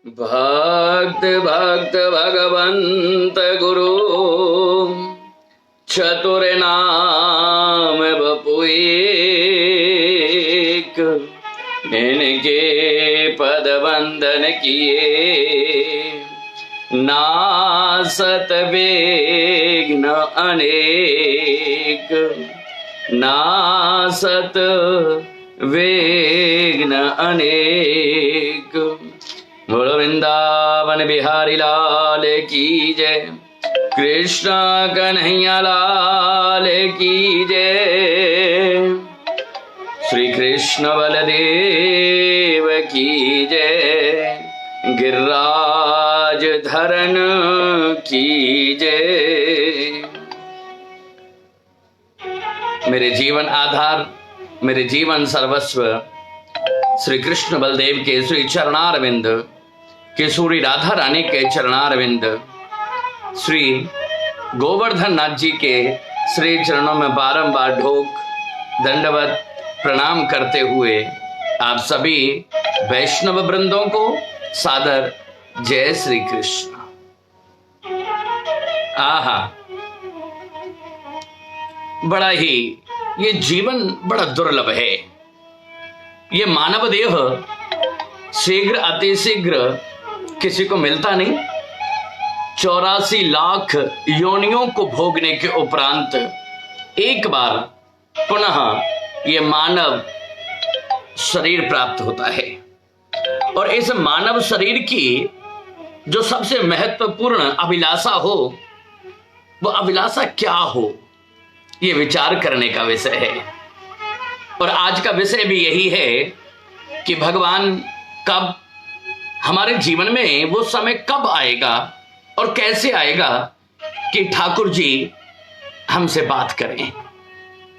भक्त भक्त भगवंत गुरु चतुर नाम बपु एक, इनके पद वंदन किए नासत विघ्न अनेक, नासत विघ्न अनेक। बोलो वृंदावन बिहारी लाल की जय, कृष्ण कन्हैया लाल की जय, श्री कृष्ण बलदेव की जय, गिरिराज धरन की जय। मेरे जीवन आधार, मेरे जीवन सर्वस्व श्री कृष्ण बलदेव के श्री चरणारविंद, किशोरी राधा रानी के चरणारविंद, श्री गोवर्धन नाथ जी के श्री चरणों में बारंबार ढोक दंडवत प्रणाम करते हुए आप सभी वैष्णव वृंदों को सादर जय श्री कृष्ण। आहा, बड़ा ही ये जीवन बड़ा दुर्लभ है। ये मानव देह शीघ्र अतिशीघ्र किसी को मिलता नहीं। 84 लाख योनियों को भोगने के उपरांत एक बार पुनः ये मानव शरीर प्राप्त होता है। और इस मानव शरीर की जो सबसे महत्वपूर्ण अभिलाषा हो, वो अभिलाषा क्या हो, ये विचार करने का विषय है। और आज का विषय भी यही है कि भगवान कब हमारे जीवन में वो समय कब आएगा और कैसे आएगा कि ठाकुर जी हमसे बात करें।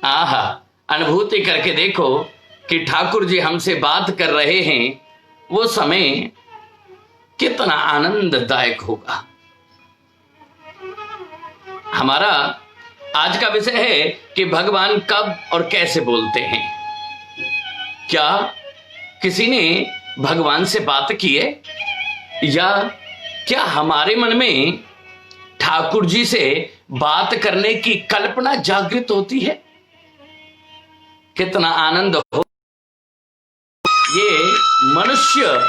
आहा, अनुभूति करके देखो कि ठाकुर जी हमसे बात कर रहे हैं, वो समय कितना आनंददायक होगा। हमारा आज का विषय है कि भगवान कब और कैसे बोलते हैं। क्या किसी ने भगवान से बात की है, या क्या हमारे मन में ठाकुर जी से बात करने की कल्पना जागृत होती है? कितना आनंद हो। ये मनुष्य,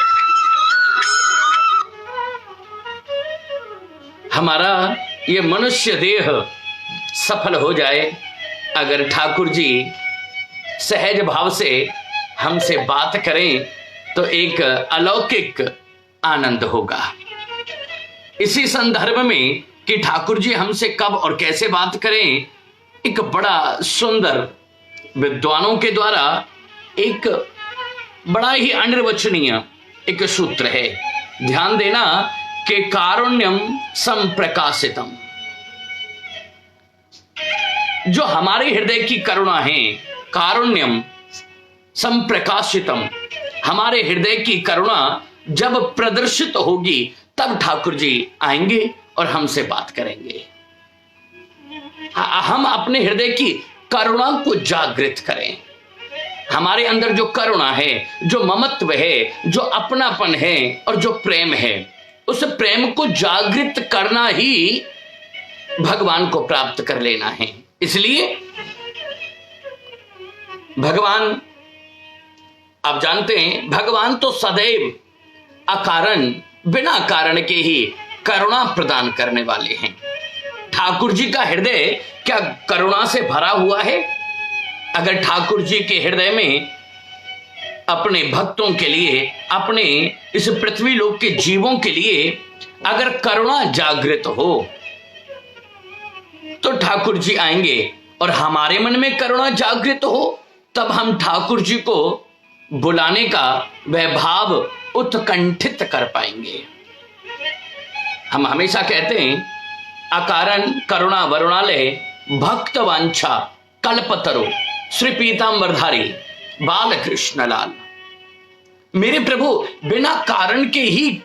हमारा ये मनुष्य देह सफल हो जाए अगर ठाकुर जी सहज भाव से हमसे बात करें, तो एक अलौकिक आनंद होगा। इसी संदर्भ में कि ठाकुर जी हमसे कब और कैसे बात करें, एक बड़ा सुंदर विद्वानों के द्वारा एक बड़ा ही अनिर्वचनीय एक सूत्र है। ध्यान देना कि कारुण्यम संप्रकाशितम, जो हमारे हृदय की करुणा है, कारुण्यम संप्रकाशितम, हमारे हृदय की करुणा जब प्रदर्शित होगी तब ठाकुर जी आएंगे और हमसे बात करेंगे। हम अपने हृदय की करुणा को जागृत करें। हमारे अंदर जो करुणा है, जो ममत्व है, जो अपनापन है और जो प्रेम है, उस प्रेम को जागृत करना ही भगवान को प्राप्त कर लेना है। इसलिए भगवान, आप जानते हैं, भगवान तो सदैव अकारण, बिना कारण के ही करुणा प्रदान करने वाले हैं। ठाकुर जी का हृदय क्या करुणा से भरा हुआ है? अगर ठाकुर जी के हृदय में अपने भक्तों के लिए, अपने इस पृथ्वी लोक के जीवों के लिए अगर करुणा जागृत हो, तो ठाकुर जी आएंगे। और हमारे मन में करुणा जागृत हो, तब हम ठाकुर जी को बुलाने का वह भाव उत्कंठित कर पाएंगे। हम हमेशा कहते हैं, अकारण करुणा वरुणालय भक्त वांछा कल्पतरो श्री पीतांबरधारी बाल कृष्ण लाल। मेरे प्रभु बिना कारण के ही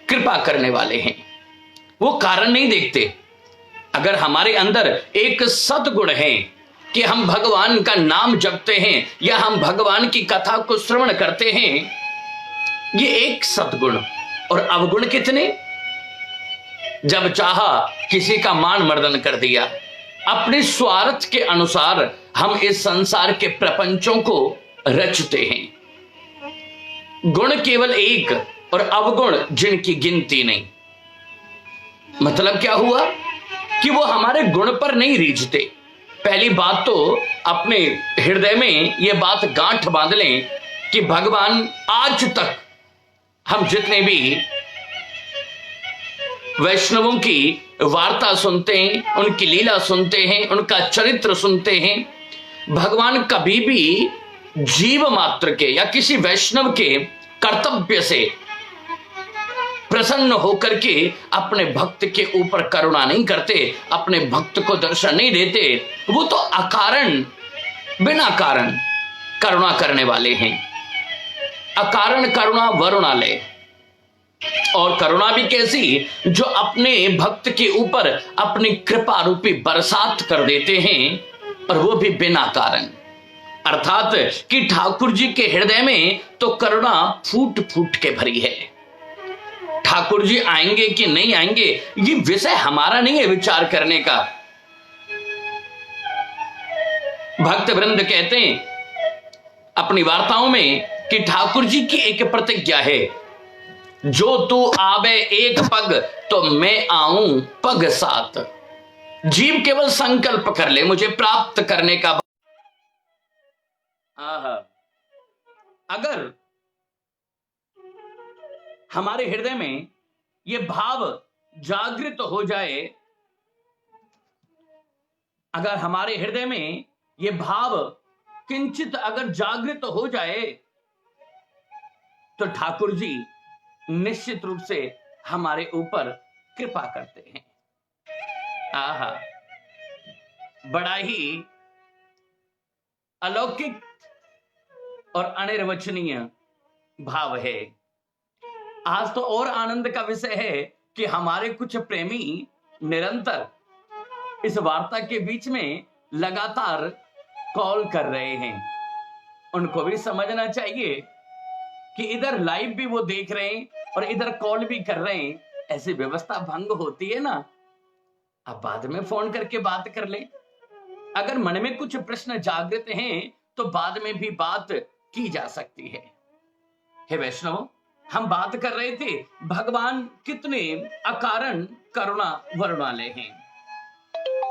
कृपा करने वाले हैं, वो कारण नहीं देखते। अगर हमारे अंदर एक सद्गुण है कि हम भगवान का नाम जपते हैं या हम भगवान की कथा को श्रवण करते हैं, ये एक सद्गुण और अवगुण कितने। जब चाहा किसी का मान मर्दन कर दिया। अपने स्वार्थ के अनुसार हम इस संसार के प्रपंचों को रचते हैं। गुण केवल एक और अवगुण जिनकी गिनती नहीं। मतलब क्या हुआ कि वो हमारे गुण पर नहीं रीझते। पहली बात तो अपने हृदय में ये बात गांठ बांध लें कि भगवान आज तक हम जितने भी वैष्णवों की वार्ता सुनते हैं, उनकी लीला सुनते हैं, उनका चरित्र सुनते हैं, भगवान कभी भी जीव मात्र के या किसी वैष्णव के कर्तव्य से प्रसन्न होकर के अपने भक्त के ऊपर करुणा नहीं करते, अपने भक्त को दर्शन नहीं देते। वो तो अकारण बिना कारण करुणा करने वाले हैं। अकारण करुणा वरुणालय। और करुणा भी कैसी, जो अपने भक्त के ऊपर अपनी कृपा रूपी बरसात कर देते हैं, और वो भी बिना कारण। अर्थात कि ठाकुर जी के हृदय में तो करुणा फूट फूट के भरी है। ठाकुर जी आएंगे कि नहीं आएंगे ये विषय हमारा नहीं है विचार करने का। भक्त वृंद कहते हैं अपनी वार्ताओं में कि ठाकुर जी की एक प्रतिज्ञा है, जो तू आवे एक पग तो मैं आऊं पग सात। जीव केवल संकल्प कर ले मुझे प्राप्त करने का। अगर हमारे हृदय में यह भाव जागृत हो जाए, अगर हमारे हृदय में यह भाव किंचित अगर जागृत हो जाए, तो ठाकुर जी निश्चित रूप से हमारे ऊपर कृपा करते हैं। आहा, बड़ा ही अलौकिक और अनिर्वचनीय भाव है। आज तो और आनंद का विषय है कि हमारे कुछ प्रेमी निरंतर इस वार्ता के बीच में लगातार कॉल कर रहे हैं। उनको भी समझना चाहिए कि इधर लाइव भी वो देख रहे हैं और इधर कॉल भी कर रहे हैं। ऐसी व्यवस्था भंग होती है ना। अब बाद में फोन करके बात कर ले। अगर मन में कुछ प्रश्न जागृत हैं तो बाद में भी बात की जा सकती है। हे वैष्णव, हम बात कर रहे थे भगवान कितने अकारण करुणा वरुणालय हैं।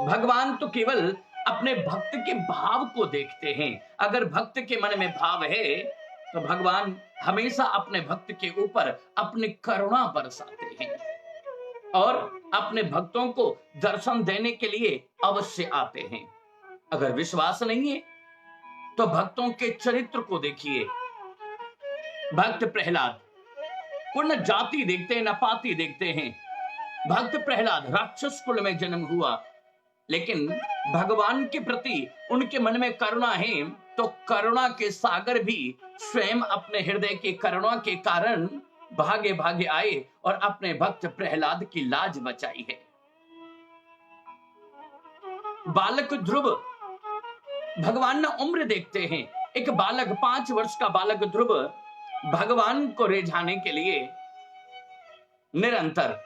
भगवान तो केवल अपने भक्त के भाव को देखते हैं। अगर भक्त के मन में भाव है तो भगवान हमेशा अपने भक्त के ऊपर अपनी करुणा बरसाते हैं और अपने भक्तों को दर्शन देने के लिए अवश्य आते हैं। अगर विश्वास नहीं है तो भक्तों के चरित्र को देखिए। भक्त प्रहलाद वो न जाति देखते हैं न पाति देखते हैं। भक्त प्रहलाद राक्षस कुल में जन्म हुआ, लेकिन भगवान के प्रति उनके मन में करुणा है, तो करुणा के सागर भी स्वयं अपने हृदय की करुणा के कारण भागे भागे आए और अपने भक्त प्रहलाद की लाज बचाई है। बालक ध्रुव, भगवान न उम्र देखते हैं। एक बालक 5 वर्ष का बालक ध्रुव भगवान को रिझाने के लिए निरंतर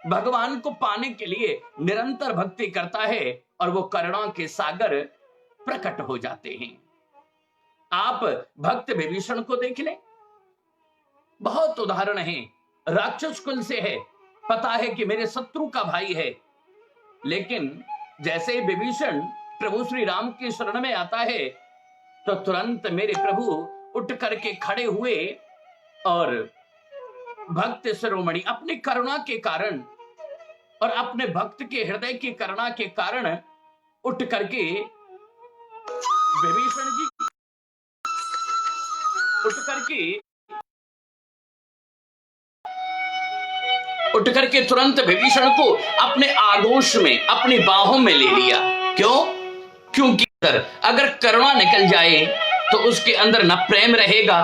भगवान को पाने के लिए निरंतर भक्ति करता है और वो करुणा के सागर प्रकट हो जाते हैं। आप भक्त विभीषण को देख लें, बहुत उदाहरण है। राक्षस कुल से है, पता है कि मेरे शत्रु का भाई है, लेकिन जैसे विभीषण प्रभु श्री राम की शरण में आता है तो तुरंत मेरे प्रभु उठ करके खड़े हुए और भक्त शिरोमणि अपनी करुणा के कारण और अपने भक्त के हृदय की करुणा के कारण उठ करके विभीषण जी उठ करके तुरंत विभीषण को अपने आगोश में अपनी बाहों में ले लिया। क्यों? क्योंकि अगर करुणा निकल जाए तो उसके अंदर न प्रेम रहेगा,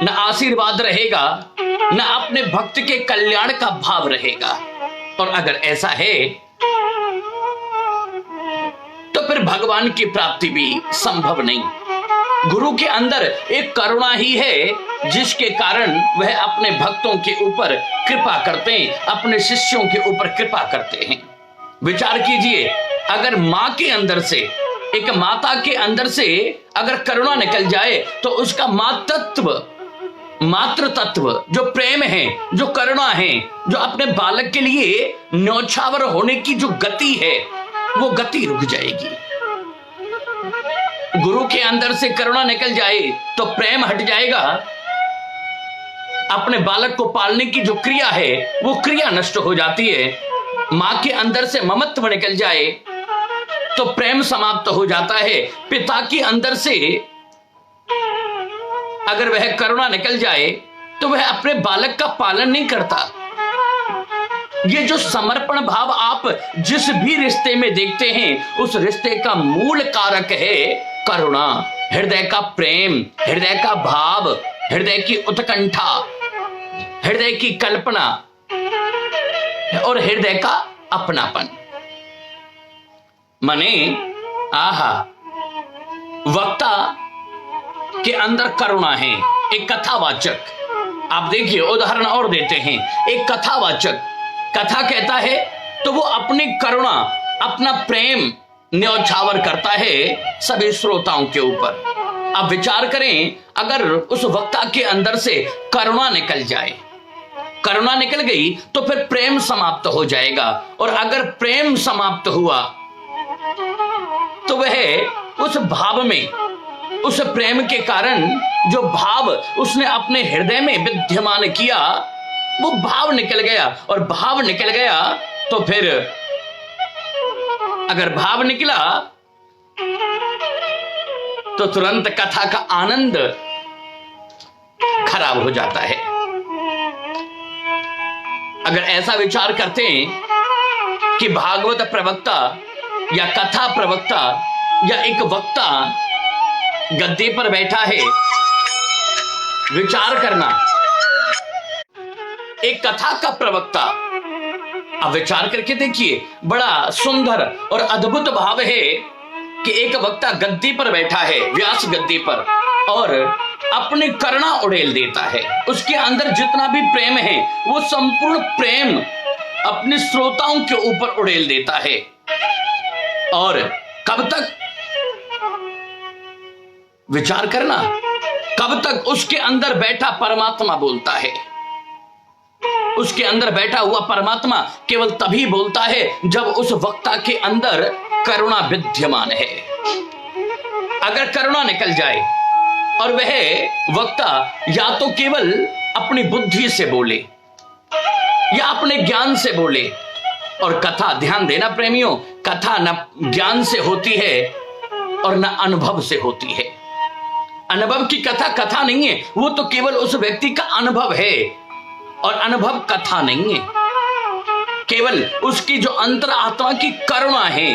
न आशीर्वाद रहेगा, न अपने भक्त के कल्याण का भाव रहेगा। और अगर ऐसा है तो फिर भगवान की प्राप्ति भी संभव नहीं। गुरु के अंदर एक करुणा ही है जिसके कारण वह अपने भक्तों के ऊपर कृपा करते हैं, अपने शिष्यों के ऊपर कृपा करते हैं। विचार कीजिए, अगर मां के अंदर से, एक माता के अंदर से अगर करुणा निकल जाए तो उसका मातृ तत्व जो प्रेम है, जो करुणा है, जो अपने बालक के लिए न्यौछावर होने की जो गति है, वो गति रुक जाएगी। गुरु के अंदर से करुणा निकल जाए तो प्रेम हट जाएगा, अपने बालक को पालने की जो क्रिया है वो क्रिया नष्ट हो जाती है। मां के अंदर से ममत्व निकल जाए तो प्रेम समाप्त हो जाता है। पिता के अंदर से अगर वह करुणा निकल जाए तो वह अपने बालक का पालन नहीं करता। ये जो समर्पण भाव आप जिस भी रिश्ते में देखते हैं, उस रिश्ते का मूल कारक है करुणा, हृदय का प्रेम, हृदय का भाव, हृदय की उत्कंठा, हृदय की कल्पना और हृदय का अपनापन। माने आहा, वक्ता के अंदर करुणा है, एक कथावाचक। आप देखिए, उदाहरण और देते हैं। एक कथावाचक कथा कहता है तो वो अपनी करुणा, अपना प्रेम न्यौछावर करता है सभी श्रोताओं के ऊपर। अब विचार करें, अगर उस वक्ता के अंदर से करुणा निकल जाए, करुणा निकल गई तो फिर प्रेम समाप्त हो जाएगा। और अगर प्रेम समाप्त हुआ तो वह उस भाव में, उस प्रेम के कारण जो भाव उसने अपने हृदय में विद्यमान किया, वो भाव निकल गया। और भाव निकल गया तो फिर अगर भाव निकला तो तुरंत कथा का आनंद खराब हो जाता है। अगर ऐसा विचार करते हैं कि भागवत प्रवक्ता या कथा प्रवक्ता या एक वक्ता गद्दे पर बैठा है, विचार करना, एक कथा का प्रवक्ता, अब विचार करके देखिए, बड़ा सुंदर और अद्भुत भाव है कि एक वक्ता गद्दी पर बैठा है, व्यास गद्दी पर, और अपनी करुणा उड़ेल देता है। उसके अंदर जितना भी प्रेम है वो संपूर्ण प्रेम अपने श्रोताओं के ऊपर उड़ेल देता है। और कब तक, विचार करना, कब तक उसके अंदर बैठा परमात्मा बोलता है। उसके अंदर बैठा हुआ परमात्मा केवल तभी बोलता है जब उस वक्ता के अंदर करुणा विद्यमान है। अगर करुणा निकल जाए और वह वक्ता या तो केवल अपनी बुद्धि से बोले या अपने ज्ञान से बोले, और कथा, ध्यान देना प्रेमियों, कथा न ज्ञान से होती है और न अनुभव से होती है। अनुभव की कथा कथा नहीं है, वो तो केवल उस व्यक्ति का अनुभव है, और अनुभव कथा नहीं है। केवल उसकी जो अंतर आत्मा की करुणा है।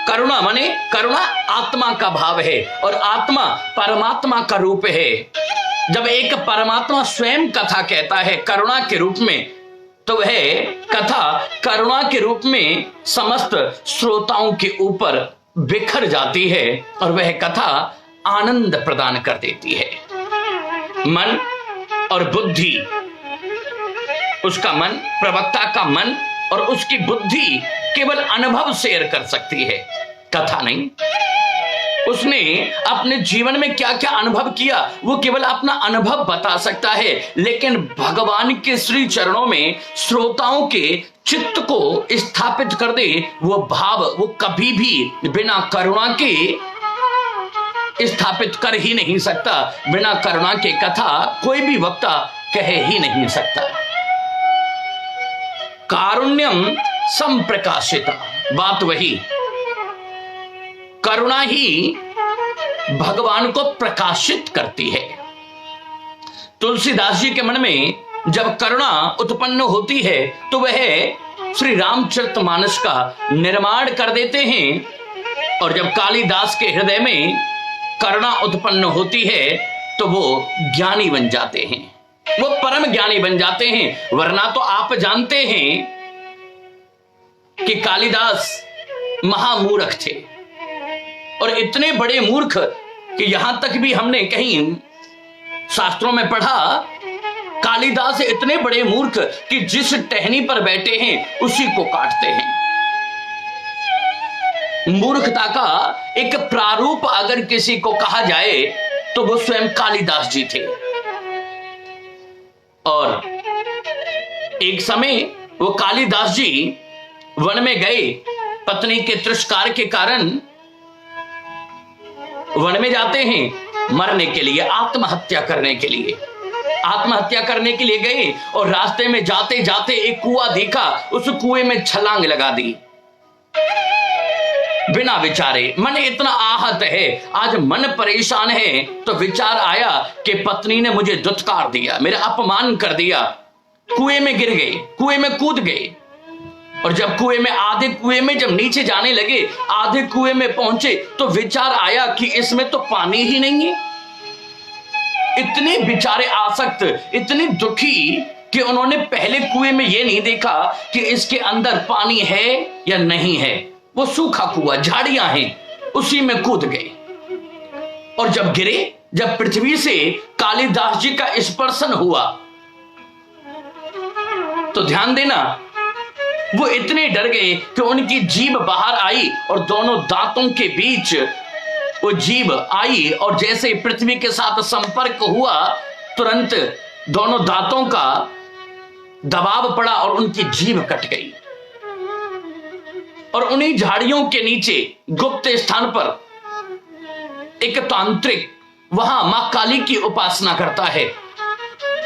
करुणा माने, करुणा आत्मा का भाव है और आत्मा परमात्मा का रूप है। जब एक परमात्मा स्वयं कथा कहता है करुणा के रूप में, तो वह कथा करुणा के रूप में समस्त श्रोताओं के ऊपर बिखर जाती है और वह कथा आनंद प्रदान कर देती है। मन और बुद्धि, उसका मन, प्रवक्ता का मन और उसकी बुद्धि केवल अनुभव शेयर कर सकती है, कथा नहीं। उसने अपने जीवन में क्या क्या अनुभव किया वो केवल अपना अनुभव बता सकता है, लेकिन भगवान के श्री चरणों में श्रोताओं के चित्त को स्थापित कर दे वो भाव, वो कभी भी बिना करुणा के स्थापित कर ही नहीं सकता। बिना करुणा के कथा कोई भी वक्ता कह ही नहीं सकता। कारुण्यम संप्रकाशिता, बात वही, करुणा ही भगवान को प्रकाशित करती है। तुलसीदास जी के मन में जब करुणा उत्पन्न होती है तो वह श्री रामचरितमानस का निर्माण कर देते हैं, और जब कालिदास के हृदय में करुणा उत्पन्न होती है तो वो ज्ञानी बन जाते हैं, वो परम ज्ञानी बन जाते हैं। वरना तो आप जानते हैं कि कालिदास महामूर्ख थे, और इतने बड़े मूर्ख कि यहां तक भी हमने कहीं शास्त्रों में पढ़ा, कालिदास इतने बड़े मूर्ख कि जिस टहनी पर बैठे हैं उसी को काटते हैं। मूर्खता का एक प्रारूप अगर किसी को कहा जाए तो वो स्वयं कालिदास जी थे। और एक समय वो कालिदास जी वन में गए, पत्नी के तिरस्कार के कारण वन में जाते हैं मरने के लिए, आत्महत्या करने के लिए। आत्महत्या करने के लिए गए और रास्ते में जाते जाते एक कुआं देखा, उस कुएं में छलांग लगा दी बिना विचारे। मन इतना आहत है, आज मन परेशान है, तो विचार आया कि पत्नी ने मुझे दुत्कार दिया, मेरा अपमान कर दिया। कुएं में गिर गए, कुएं में कूद गए। और जब कुएं में, आधे कुएं में जब नीचे जाने लगे, आधे कुएं में पहुंचे तो विचार आया कि इसमें तो पानी ही नहीं है। इतने बेचारे आसक्त, इतने दुखी कि उन्होंने पहले कुएं में यह नहीं देखा कि इसके अंदर पानी है या नहीं है। वो सूखा कुआं, झाड़ियां हैं, उसी में कूद गए। और जब गिरे, जब पृथ्वी से कालिदास जी का स्पर्शन हुआ तो ध्यान देना, वो इतने डर गए कि उनकी जीभ बाहर आई और दोनों दांतों के बीच वो जीभ आई और जैसे पृथ्वी के साथ संपर्क हुआ, तुरंत दोनों दांतों का दबाव पड़ा और उनकी जीभ कट गई। और उन्हीं झाड़ियों के नीचे गुप्त स्थान पर एक तांत्रिक वहां मां काली की उपासना करता है।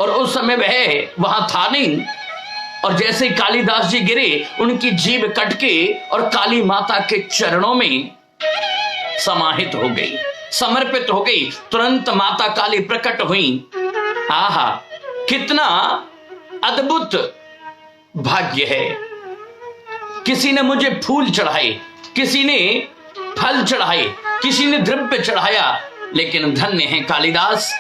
और उस समय वह वहां था नहीं। और जैसे कालिदास जी गिरे, उनकी जीभ कट के और काली माता के चरणों में समाहित हो गई, समर्पित हो गई। तुरंत माता काली प्रकट हुई। आहा, कितना अद्भुत भाग्य है। किसी ने मुझे फूल चढ़ाए, किसी ने फल चढ़ाए, किसी ने द्रव्य चढ़ाया, लेकिन धन्य है कालिदास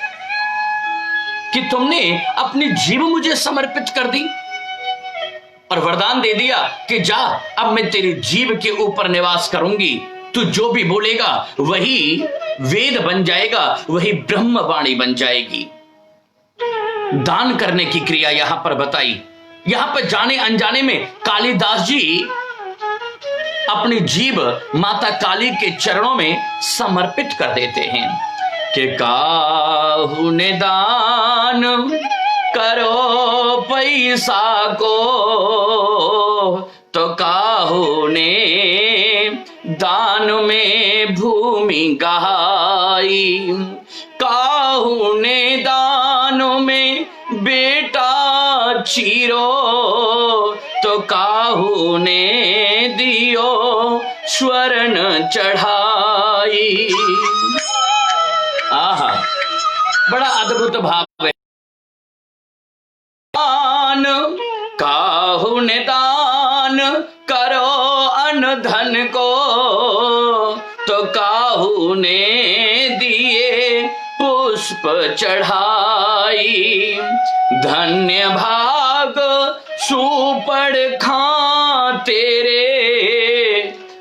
कि तुमने अपनी जीभ मुझे समर्पित कर दी और वरदान दे दिया कि जा, अब मैं तेरी जीभ के ऊपर निवास करूंगी। तू जो भी बोलेगा वही वेद बन जाएगा, वही ब्रह्मवाणी बन जाएगी। दान करने की क्रिया यहां पर बताई। यहां पर जाने अनजाने में कालिदास जी अपनी जीभ माता काली के चरणों में समर्पित कर देते हैं कि काहू ने दान करो पैसा को, तो काहू ने दान में भूमि गहाई, काहू ने दान में बेटा चीरो, तो काहू ने दियो स्वर्ण चढ़ाई। आहा, बड़ा अद्भुत भाव है। दान काहू ने दान करो अन्न धन को, तो काहू ने दिए पुष्प चढ़ाई। धन्य भाग सुपड़ खां तेरे,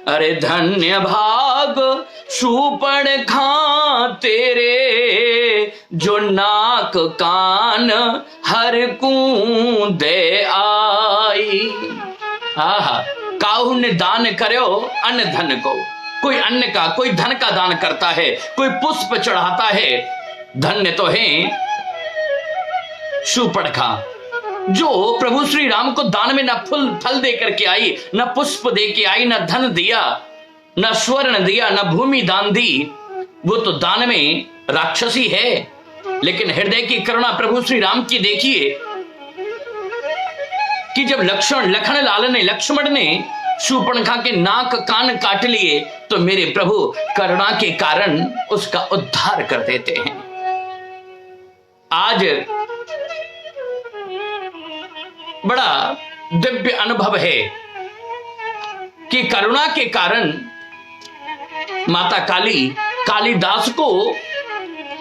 अरे धन्य भाग सुपड़ खां तेरे, जो नाक कान हर कूं दे आई। आहा, काहू ने दान करो अन्न धन को। कोई अन्न का, कोई धन का दान करता है, कोई पुष्प चढ़ाता है। धन्य तो है शूर्पणखा, जो प्रभु श्री राम को दान में न फल दे करके आई, न पुष्प दे के आई, न धन दिया, न स्वर्ण दिया, न भूमि दान दी। वो तो दान में राक्षसी है। लेकिन हृदय की करुणा प्रभु श्री राम की देखिए कि जब लखन लाल ने, लक्ष्मण ने शूर्पणखा के नाक कान काट लिए, तो मेरे प्रभु करुणा के कारण उसका उद्धार कर देते हैं। आज बड़ा दिव्य अनुभव है कि करुणा के कारण माता काली कालिदास को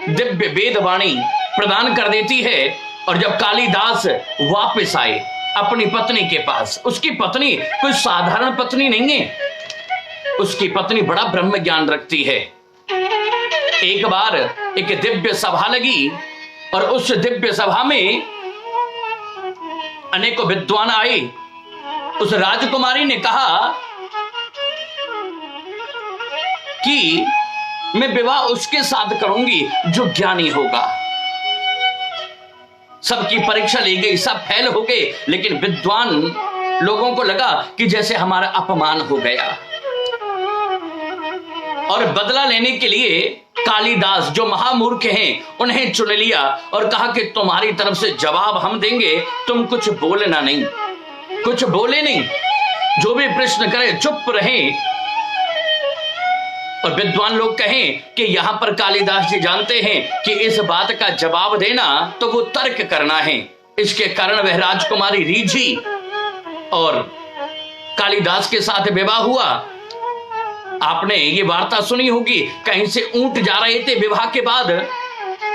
दिव्य वेदवाणी प्रदान कर देती है। और जब कालिदास वापस आए अपनी पत्नी के पास, उसकी पत्नी कोई साधारण पत्नी नहीं है, उसकी पत्नी बड़ा ब्रह्म ज्ञान रखती है। एक बार एक दिव्य सभा लगी और उस दिव्य सभा में अनेकों विद्वान आए। उस राजकुमारी ने कहा कि मैं विवाह उसके साथ करूंगी जो ज्ञानी होगा। सबकी परीक्षा ली गई, सब फेल हो गए, लेकिन विद्वान लोगों को लगा कि जैसे हमारा अपमान हो गया। और बदला लेने के लिए कालिदास जो महामूर्ख हैं उन्हें चुन लिया और कहा कि तुम्हारी तरफ से जवाब हम देंगे, तुम कुछ बोलना नहीं, कुछ बोले नहीं, जो भी प्रश्न करे चुप रहें। और विद्वान लोग कहें कि यहां पर कालिदास जी जानते हैं कि इस बात का जवाब देना तो वो तर्क करना है। इसके कारण वह राजकुमारी रीझी और कालिदास के साथ विवाह हुआ। आपने ये वार्ता सुनी होगी, कहीं से ऊंट जा रहे थे विवाह के बाद,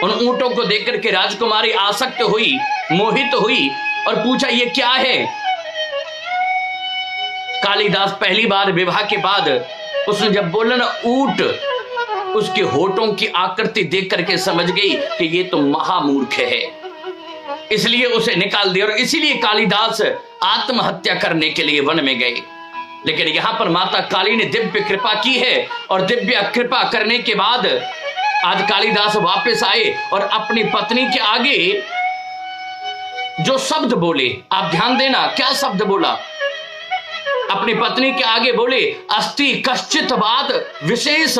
उन ऊंटों को देखकर के राजकुमारी आसक्त हुई, मोहित हुई और पूछा ये क्या है। कालिदास पहली बार विवाह के बाद उसने जब बोला ना ऊंट, उसके होठों की आकृति देख करके समझ गई कि ये तो महामूर्ख है, इसलिए उसे निकाल दिया। और इसीलिए कालिदास आत्महत्या करने के लिए वन में गए। लेकिन यहां पर माता काली ने दिव्य कृपा की है और दिव्य कृपा करने के बाद आज कालिदास वापस आए और अपनी पत्नी के आगे जो शब्द बोले, आप ध्यान देना क्या शब्द बोला। अपनी पत्नी के आगे बोले अस्ति कश्चित बात विशेष।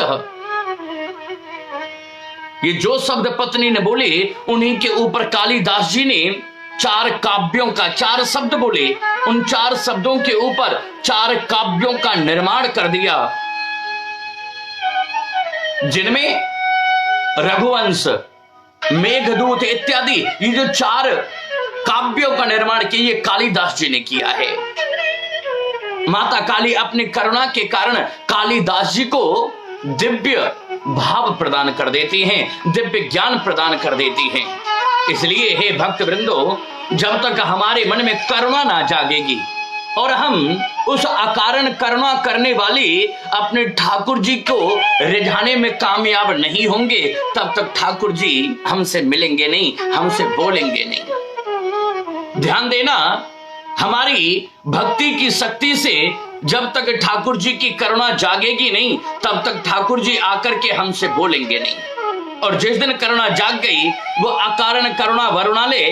ये जो शब्द पत्नी ने बोले उन्हीं के ऊपर कालिदास जी ने 4 काव्यों का 4 शब्द बोले, उन 4 शब्दों के ऊपर 4 काव्यों का निर्माण कर दिया, जिनमें रघुवंश, मेघदूत इत्यादि ये जो 4 काव्यों का निर्माण किया ये कालिदास जी ने किया है। माता काली अपनी करुणा के कारण कालिदास जी को दिव्य भाव प्रदान कर देती हैं, दिव्य ज्ञान प्रदान कर देती हैं। इसलिए हे भक्त वृंदो, जब तक हमारे मन में करुणा ना जागेगी और हम उस अकारण करुणा करने वाली अपने ठाकुर जी को रिझाने में कामयाब नहीं होंगे, तब तक ठाकुर जी हमसे मिलेंगे नहीं, हमसे बोलेंगे नहीं। ध्यान देना, हमारी भक्ति की शक्ति से जब तक ठाकुर जी की करुणा जागेगी नहीं, तब तक ठाकुर जी आकर के हमसे बोलेंगे नहीं। और जिस दिन करुणा जाग गई, वो अकारण करुणा वरुणाले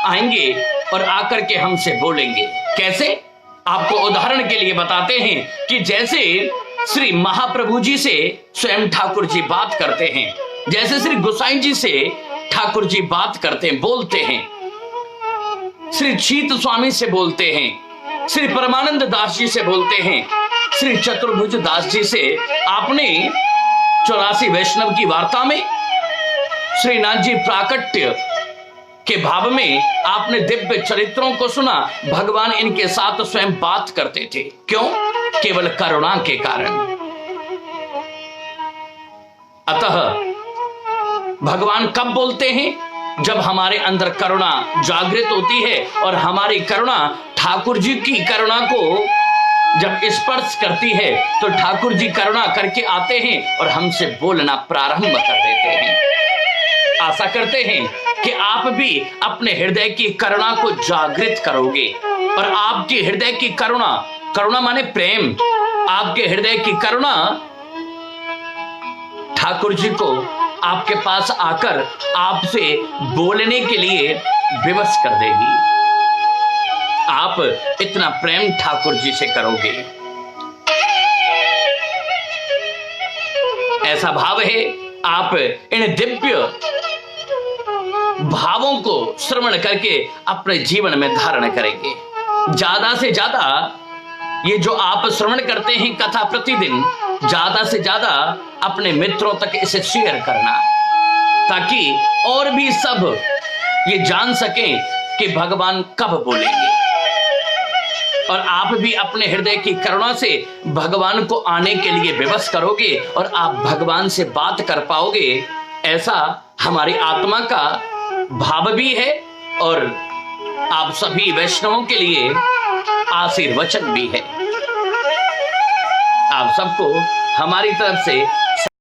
आएंगे और आकर के हमसे बोलेंगे। कैसे? आपको उदाहरण के लिए बताते हैं कि जैसे श्री महाप्रभु जी से स्वयं ठाकुर जी बात करते हैं, जैसे श्री गोसाई जी से ठाकुर जी बात करते हैं, बोलते हैं, श्री चीत स्वामी से बोलते हैं, श्री परमानंद दास जी से बोलते हैं, श्री चतुर्भुज दास जी से आपने 84 वैष्णव की वार्ता में श्रीनाथ जी प्राकट्य के भाव में आपने दिव्य चरित्रों को सुना। भगवान इनके साथ स्वयं बात करते थे। क्यों? केवल करुणा के कारण। अतः भगवान कब बोलते हैं? जब हमारे अंदर करुणा जागृत होती है और हमारी करुणा ठाकुर जी की करुणा को जब स्पर्श करती है तो ठाकुर जी करुणा करके आते हैं और हमसे बोलना प्रारंभ कर देते हैं। आशा करते हैं कि आप भी अपने हृदय की करुणा को जागृत करोगे और आपके हृदय की करुणा, करुणा माने प्रेम, आपके हृदय की करुणा ठाकुर जी को आपके पास आकर आपसे बोलने के लिए विवश कर देगी। आप इतना प्रेम ठाकुर जी से करोगे। ऐसा भाव है, आप इन दिव्य भावों को श्रवण करके अपने जीवन में धारण करेंगे। ज्यादा से ज्यादा ये जो आप श्रवण करते हैं कथा प्रतिदिन, ज्यादा से ज्यादा अपने मित्रों तक इसे शेयर करना, ताकि और भी सब ये जान सकें कि भगवान कब बोलेंगे। और आप भी अपने हृदय की करुणा से भगवान को आने के लिए विवश करोगे और आप भगवान से बात कर पाओगे। ऐसा हमारी आत्मा का भाव भी है और आप सभी वैष्णवों के लिए आशीर्वचन भी है। आप सबको हमारी तरफ से